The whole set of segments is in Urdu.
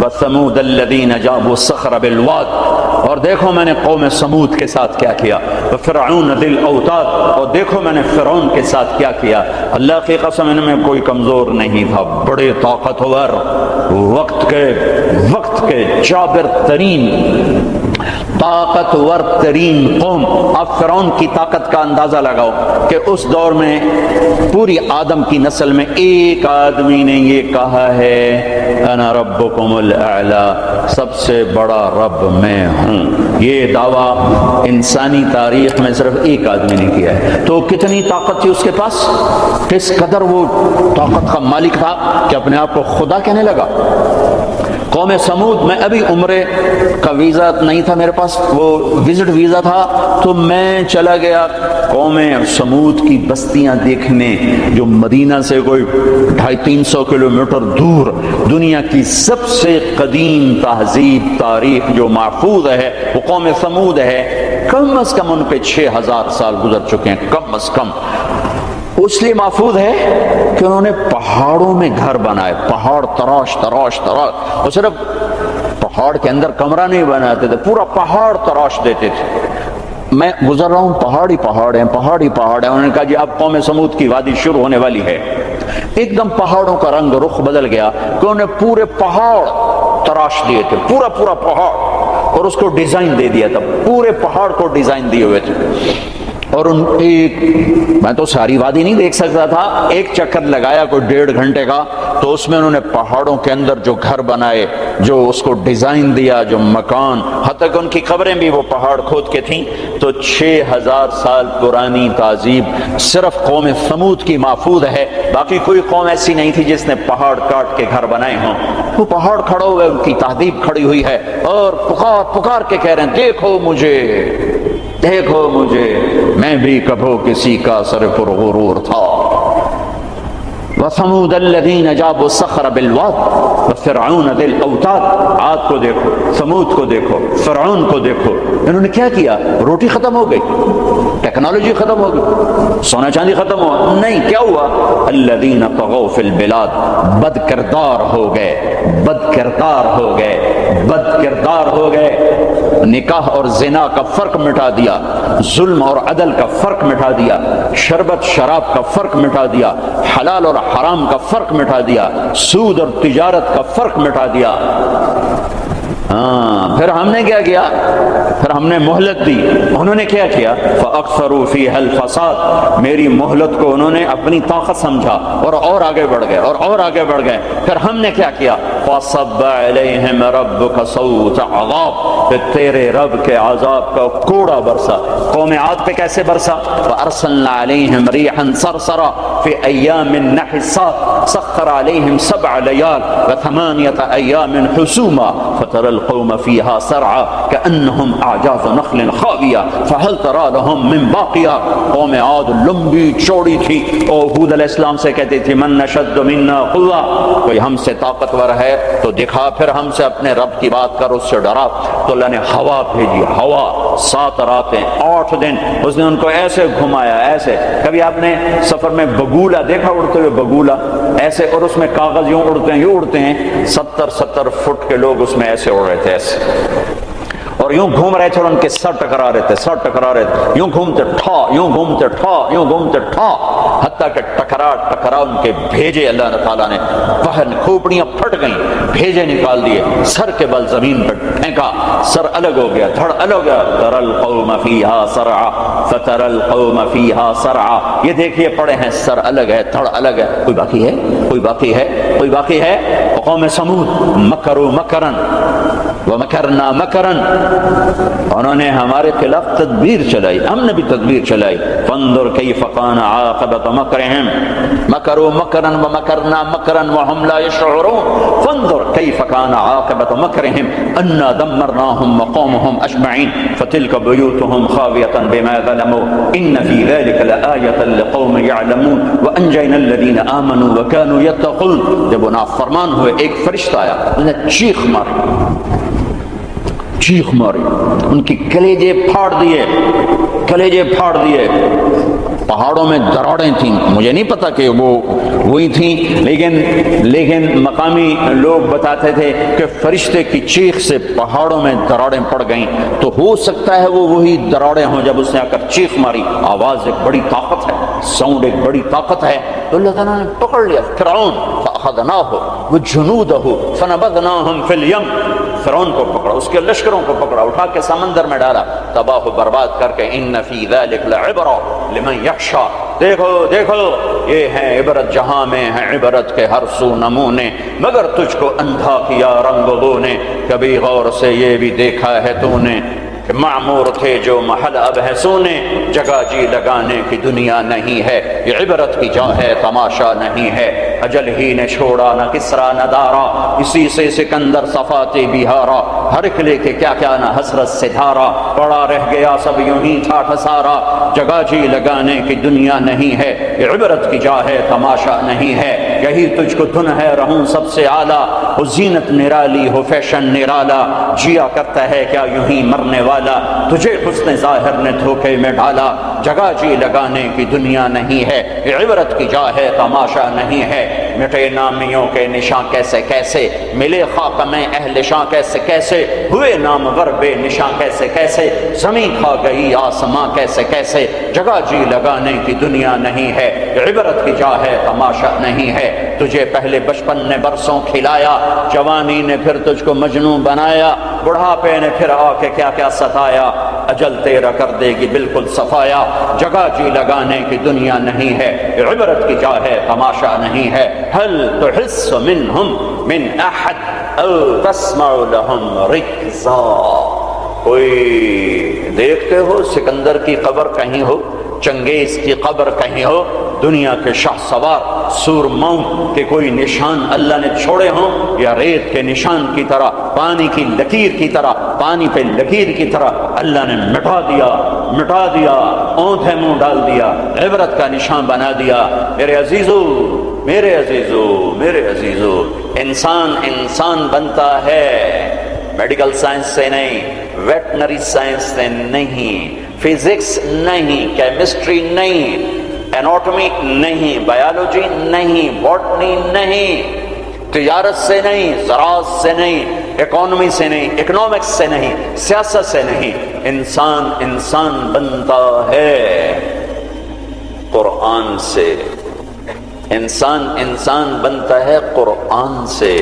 وَثَمُودَ الَّذِينَ جَابُوا الصَّخْرَ بِالْوَادِ، اور دیکھو میں نے قوم سمود کے ساتھ کیا کیا، وَفِرْعَوْنَ ذِي الْأَوْتَادِ، اور دیکھو میں نے فرعون کے ساتھ کیا کیا۔ اللہ کی قسم ان میں کوئی کمزور نہیں تھا، بڑے طاقتور، وقت کے جابر ترین، طاقتور ترین قوم۔ اب فرعون کی طاقت کا اندازہ لگاؤ کہ اس دور میں پوری آدم کی نسل میں ایک آدمی نے یہ کہا ہے انا ربکم الاعلی، سب سے بڑا رب میں ہوں۔ یہ دعویٰ انسانی تاریخ میں صرف ایک آدمی نے کیا ہے، تو کتنی طاقت تھی اس کے پاس، کس قدر وہ طاقت کا مالک تھا کہ اپنے آپ کو خدا کہنے لگا۔ قوم سمود میں ابھی عمرے کا ویزا نہیں تھا میرے پاس، وہ وزٹ ویزا تھا، تو میں چلا گیا قوم سمود کی بستیاں دیکھنے، جو مدینہ سے کوئی 250-300 کلومیٹر دور دنیا کی سب سے قدیم تہذیب تاریخ جو محفوظ ہے وہ قوم سمود ہے۔ کم از کم ان پہ 6000 سال گزر چکے ہیں، کم از کم۔ اس لیے محفوظ ہے کہ انہوں نے پہاڑوں میں گھر بنائے، پہاڑ تراش تراش تراش، اور صرف پہاڑ کے اندر کمرہ نہیں بناتے تھے، پورا پہاڑ تراش دیتے تھے۔ میں گزر رہا ہوں، پہاڑی پہاڑ ہیں، پہاڑی پہاڑ ہیں۔ انہوں نے کہا جی اب قوم سمود کی وادی شروع ہونے والی ہے۔ ایک دم پہاڑوں کا رنگ رخ بدل گیا کہ انہوں نے پورے پہاڑ تراش دیے تھے، پورا پہاڑ، اور اس کو ڈیزائن دے دیا تھا، پورے پہاڑ کو ڈیزائن دیے ہوئے تھے۔ اور میں تو ساری وادی نہیں دیکھ سکتا تھا، ایک چکر لگایا کوئی 1.5 گھنٹے کا، تو اس میں انہوں نے پہاڑوں کے اندر جو گھر بنائے، جو اس کو ڈیزائن دیا، جو مکان، حتیٰ کہ ان کی قبریں بھی وہ پہاڑ کھود کے تھیں۔ تو 6000 سال پرانی تہذیب صرف قوم سمود کی محفوظ ہے، باقی کوئی قوم ایسی نہیں تھی جس نے پہاڑ کاٹ کے گھر بنائے ہوں۔ وہ پہاڑ کھڑے ہوئے، ان کی تہذیب کھڑی ہوئی ہے، اور پکار کے کہہ رہے ہیں دیکھو مجھے، دیکھو مجھے، میں بھی کبھو کسی کا سر پر غرور تھا۔ وَثَمُودَ الَّذِينَ جَابُوا الصَّخْرَ بِالْوَادِ وَفِرْعَوْنَ ذِي الْأَوْتَادِ۔ عاد کو دیکھو، سمود کو دیکھو، فرعون کو دیکھو، انہوں نے کیا کیا؟ روٹی ختم ہو گئی، ٹیکنالوجی ختم ہو گئی، سونا چاندی ختم ہوا؟ نہیں، کیا ہوا؟ الَّذِينَ طَغَوْا فِي الْبِلَادِ، بد کردار ہو گئے، بد کردار ہو گئے، بد کردار ہو گئے۔ نکاح اور زنا کا فرق مٹا دیا، ظلم اور عدل کا فرق مٹا دیا، شربت شراب کا فرق مٹا دیا، حلال اور حرام کا فرق مٹا دیا، سود اور تجارت کا فرق مٹا دیا۔ پھر ہم نے کیا کیا؟ پھر ہم نے مہلت دی۔ انہوں نے کیا کیا؟ فَأَكْثَرُوا فِيهَا الْفَسَادَ، میری مہلت کو انہوں نے اپنی طاقت سمجھا اور آگے بڑھ گئے، اور آگے بڑھ گئے۔ پھر ہم نے کیا کیا؟ فَصَبَّ عَلَيْهِمْ رَبُّكَ صَوْتَ عَذَابٍ، پھر تیرے رب کے عذاب کا کوڑا برسا۔ قوم عاد پہ کیسے برسا؟ وَأَرْسَلْنَا عَلَيْهِمْ رِيحًا صَرْصَرًا فِي أَيَّامٍ نَحِسَاتٍ سَخَّرَ عَلَيْهِمْ 7 لَيَالٍ و8 أَيَّامٍ حُسُومًا فَتَرَى الْقَوْمَ فِيهَا سَرْعًا كَأَنَّهُمْ أَعْجَازُ نَخْلٍ خَاوِيَةٍ فَهَلْ تَرَى لَهُم مِّن بَاقِيَةٍ۔ قوم عاد لمبی چوڑی تھی، اور ہود علیہ السلام سے کہتے تھے من نشد منا قوة، کوئی ہم سے طاقتور ہے تو دکھا، پھر ہم سے اپنے رب کی بات کر، اس سے ڈرا۔ تو اللہ نے ہوا بھیجی، ہوا 7 راتیں 8 دن اس نے ان کو ایسے گھمایا، ایسے۔ کبھی آپ نے سفر میں بگولا دیکھا اڑتے ہوئے؟ بگولا ایسے، اور اس میں کاغذ یوں اڑتے ہیں، یوں اڑتے ہیں، 70 فٹ کے لوگ اس میں ایسے اڑ رہے تھے، ایسے، اور یوں گھوم رہے تھے، اور ان کے سر ٹکرا رہے تھے، یوں گھومتے ٹھا، یوں گھومتے ٹھا، یوں گھومتے ٹھا، حتیٰ کہ ٹکرا ان کے بھیجے اللہ تعالیٰ نے باہر، کھوپڑیاں پھٹ گئیں، بھیجے نکال دیے، سر کے بل زمین پر پھینکا، سر الگ ہو گیا، دھڑ الگ ہو گیا۔ تَرَى الْقَوْمَ فِيهَا سَرْعًا فَتَرَى الْقَوْمَ فِيهَا سَرْعًا، یہ دیکھیے پڑے ہیں، سر الگ ہے، دھڑ الگ ہے۔ کوئی باقی ہے؟ کوئی باقی ہے؟ کوئی باقی ہے؟ قوم سمود مکروا مکرا ومکرنا مکرا، انہوں نے ہمارے خلاف تدبیر چلائی، ہم نے بھی تدبیر چلائی۔ فانظر کیف کان عاقبۃ مکرہم، مکروا مکرا ومکرنا مکرا وهم لا يشعرون، فانظر کیف کان عاقبۃ مکرہم انا دمرناهم وقومهم اجمعین فتلك بیوتهم خاویۃ بما ظلموا ان فی ذلک لآیۃ لقوم یعلمون وانجینا الذین آمنوا وکانوا یتقون۔ جب وہ نافرمان ہوئے، ایک فرشتہ آیا، انہوں نے چیخ ماری، ان کی کلیجے پھاڑ دیے، پہاڑوں میں دراڑیں تھیں، مجھے نہیں پتا کہ وہ وہی تھیں، لیکن مقامی لوگ بتاتے تھے کہ فرشتے کی چیخ سے پہاڑوں میں دراڑیں پڑ گئیں، تو ہو سکتا ہے وہ وہی دراڑیں ہوں جب اس نے آ کر چیخ ماری۔ آواز ایک بڑی طاقت ہے، ساؤنڈ ایک بڑی طاقت ہے، تو اللہ تعالیٰ نے پکڑ لیا فرعون، فأخذناہ وجنودہ فنبذناہم فی الیم، فرعون کو پکڑا، اس کے لشکروں کو پکڑا، اٹھا کے سمندر میں ڈالا، تباہ و برباد کر کے۔ ان فی ذلک لعبرہ لمن یخشی، دیکھو دیکھو یہ ہے عبرت، جہاں میں ہے عبرت کے ہر سو نمونے، مگر تجھ کو اندھا کیا رنگ و بو نے، کبھی غور سے یہ بھی دیکھا ہے تو نے کہ معمور تھے جو محل اب ہے سونے، جگہ جی لگانے کی دنیا نہیں ہے، یہ عبرت کی جا ہے تماشا نہیں ہے، اجل ہی نے چھوڑا نہ کسرا نہ دارا، اسی سے سکندر صفاتے بہارا، ہر ایک لے کے کیا کیا نہ حسرت سے دھارا، پڑا رہ گیا سب یوں ہی ٹھاٹھ سارا، جگہ جی لگانے کی دنیا نہیں ہے، یہ عبرت کی جا ہے تماشا نہیں ہے، یہی تجھ کو دھن ہے رہوں سب سے اعلیٰ، ہو زینت نرالی ہو فیشن نرالا، جیا کرتا ہے کیا یوں ہی مرنے والا، تجھے حسن ظاہر نے دھوکے میں ڈالا، جگہ جی لگانے کی دنیا نہیں ہے، یہ عبرت کی جا ہے تماشا نہیں ہے، مٹے نامیوں کے نشاں کیسے کیسے، ملے خاک میں اہل شاں کیسے کیسے، ہوئے نامور بے نشاں کیسے کیسے، زمین کھا گئی آسماں کیسے کیسے، جگہ جی لگانے کی دنیا نہیں ہے، یہ عبرت کی جا ہے تماشا نہیں ہے، تجھے پہلے بچپن نے برسوں کھلایا، جوانی نے پھر تجھ کو مجنوں بنایا، بڑھاپے نے پھر آ کے کیا کیا ستایا، اجل تیرا کر دے گی بالکل صفایا، جگہ جی لگانے کی دنیا نہیں ہے، عبرت کی جا ہے تماشا نہیں ہے، هل تحس منہم من احد او تسمع لهم رکزا، کوئی دیکھتے ہو سکندر کی قبر کہیں ہو، چنگیز کی قبر کہیں ہو، دنیا کے شاہ سوار سورماؤں کے کوئی نشان اللہ نے چھوڑے ہوں، یا ریت کے نشان کی طرح، پانی کی لکیر کی طرح، پانی پہ لکیر کی طرح اللہ نے مٹا دیا، اونٹھے منہ ڈال دیا، عبرت کا نشان بنا دیا۔ میرے عزیزو میرے عزیزو میرے عزیزو، انسان بنتا ہے میڈیکل سائنس سے نہیں، ویٹنری سائنس سے نہیں، فزکس نہیں، کیمسٹری نہیں، ایناٹمی نہیں، بایولوجی نہیں، باٹنی نہیں، تجارت سے نہیں، زراعت سے نہیں، اکانومی سے نہیں، اکنامکس سے نہیں، سیاست سے نہیں، انسان بنتا ہے قرآن سے، انسان بنتا ہے قرآن سے،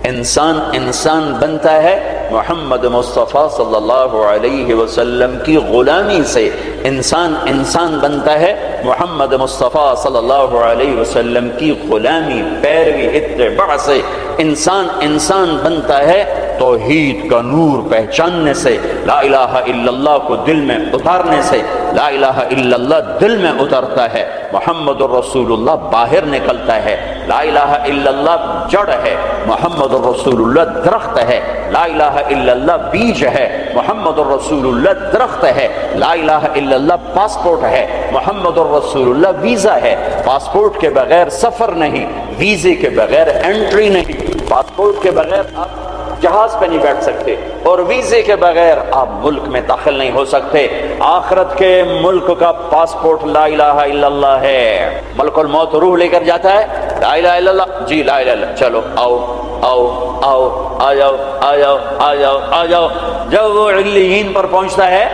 انسان بنتا ہے محمد مصطفیٰ صلی اللہ علیہ وسلم کی غلامی سے، انسان بنتا ہے محمد مصطفیٰ صلی اللہ علیہ وسلم کی غلامی، پیروی، اتباع سے، انسان بنتا ہے توحید کا نور پہچاننے سے، لا الہ الا اللہ کو دل میں اتارنے سے، لا الہ الا اللہ دل میں اترتا ہے، محمد الرسول اللہ باہر نکلتا ہے، لا الہ الا اللہ جڑ ہے، محمد الرسول اللہ درخت ہے، لا الہ الا اللہ بیج ہے، محمد الرسول اللہ درخت ہے، لا الہ الا اللہ پاسپورٹ ہے، محمد الرسول اللہ ویزا ہے، پاسپورٹ کے بغیر سفر نہیں، ویزے کے بغیر انٹری نہیں، پاسپورٹ کے بغیر آپ جہاز پہ نہیں بیٹھ سکتے، اور ویزے کے بغیر آپ ملک میں داخل نہیں ہو سکتے۔ آخرت کے ملک کا پاسپورٹ لا الہ الا اللہ ہے، ملک الموت روح لے کر جاتا ہے، لا الہ الا اللہ، جی لا الہ الا اللہ، چلو آؤ آؤ آؤ آ جاؤ آ جاؤ آ جاؤ آ جاؤ، جب وہ علیین پر پہنچتا ہے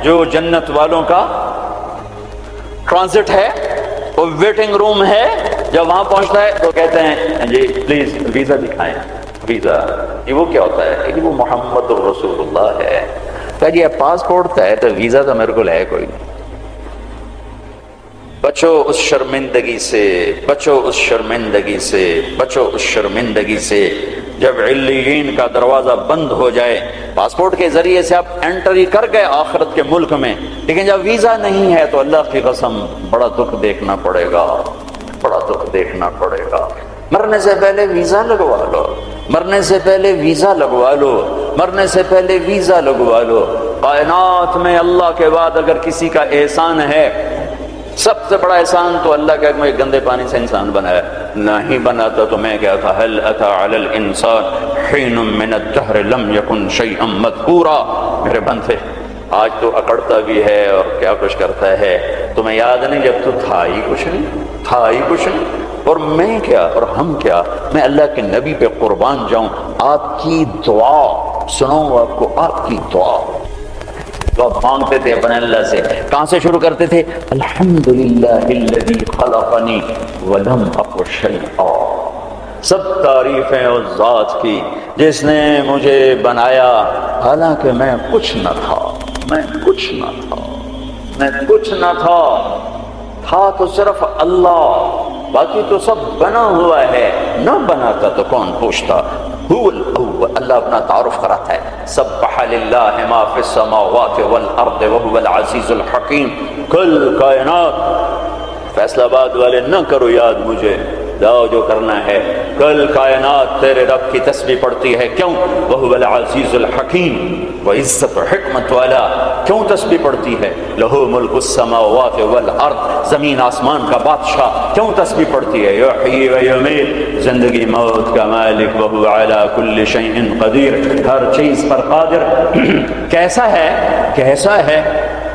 جو جنت والوں کا ٹرانزٹ ہے، وہ ویٹنگ روم ہے، جب وہاں پہنچتا ہے تو کہتے ہیں جی پلیز ویزا دکھائیں، ویزا، یہ وہ کیا ہوتا ہے؟ یہ وہ محمد الرسول اللہ ہے۔ کہا جی پاسپورٹ ہے تو ویزا تو میرے کو ہے کوئی نہیں۔ بچو اس شرمندگی سے، بچو اس شرمندگی سے، بچو اس شرمندگی سے، جب علیین کا دروازہ بند ہو جائے، پاسپورٹ کے ذریعے سے آپ انٹری کر گئے آخرت کے ملک میں، لیکن جب ویزا نہیں ہے تو اللہ کی قسم بڑا دکھ دیکھنا پڑے گا، بڑا دکھ دیکھنا پڑے گا۔ مرنے سے پہلے ویزا لگوا لو، مرنے سے پہلے ویزا لگوا لو، مرنے سے پہلے ویزا لگوا لو۔ کائنات میں اللہ کے بعد اگر کسی کا احسان ہے، سب سے بڑا احسان تو اللہ کا مجھے گندے پانی سے انسان بنایا، نہیں بناتا تو میں کیا تھا، هل اتى على الانسان حين من الدهر لم يكن شيئا مذكورا۔ میرے بندے آج تو اکڑتا بھی ہے اور کیا کچھ کرتا ہے، تمہیں یاد نہیں جب تو تھا ہی کچھ نہیں، اور میں کیا اور ہم کیا، میں اللہ کے نبی پہ قربان جاؤں۔ آپ کی دعا سناؤں آپ کو، آپ کی دعا تو آپ مانگتے تھے اپنے اللہ سے، کہاں سے شروع کرتے تھے؟ الحمدللہ الذی خلقنی ولم اک شیئا، سب تعریفیں اس ذات کی جس نے مجھے بنایا حالانکہ میں کچھ نہ تھا، تھا تو صرف اللہ، باقی تو سب بنا ہوا ہے، نہ بناتا تو کون پوچھتا۔ هو الاول، اللہ اپنا تعارف کراتا ہے، سبح للہ ما فی السماوات والارض وهو العزیز الحکیم۔ کل کائنات، فیصلہ آباد والے نہ کرو یاد مجھے، جاؤ جو کرنا ہے، کل کائنات تیرے رب کی تسبیح پڑھتی ہے، کیوں؟ وہو العزیز الحکیم، وہ عزت و حکمت والا، کیوں تسبیح پڑھتی ہے؟ لہو ملک السماوات والارض، زمین آسمان کا بادشاہ، کیوں تسبیح پڑھتی ہے؟ یحیی و یمیت، زندگی موت کا مالک، وہو علی کل شیء قدیر، ہر چیز پر قادر۔ کیسا ہے؟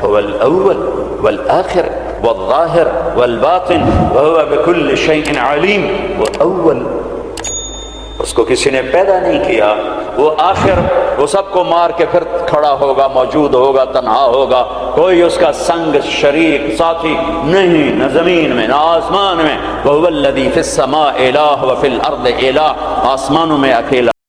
هو الاول والآخر والظاہر والباطن وهو بكل شيء علیم۔ وہ اول، اس کو کسی نے پیدا نہیں کیا، وہ آخر، وہ سب کو مار کے پھر کھڑا ہوگا، موجود ہوگا، تنہا ہوگا، کوئی اس کا سنگ شریک ساتھی نہیں، نہ زمین میں نہ آسمان میں۔ وهو الذی فی السماء الہ وفی الارض الہ، آسمانوں میں اکیلا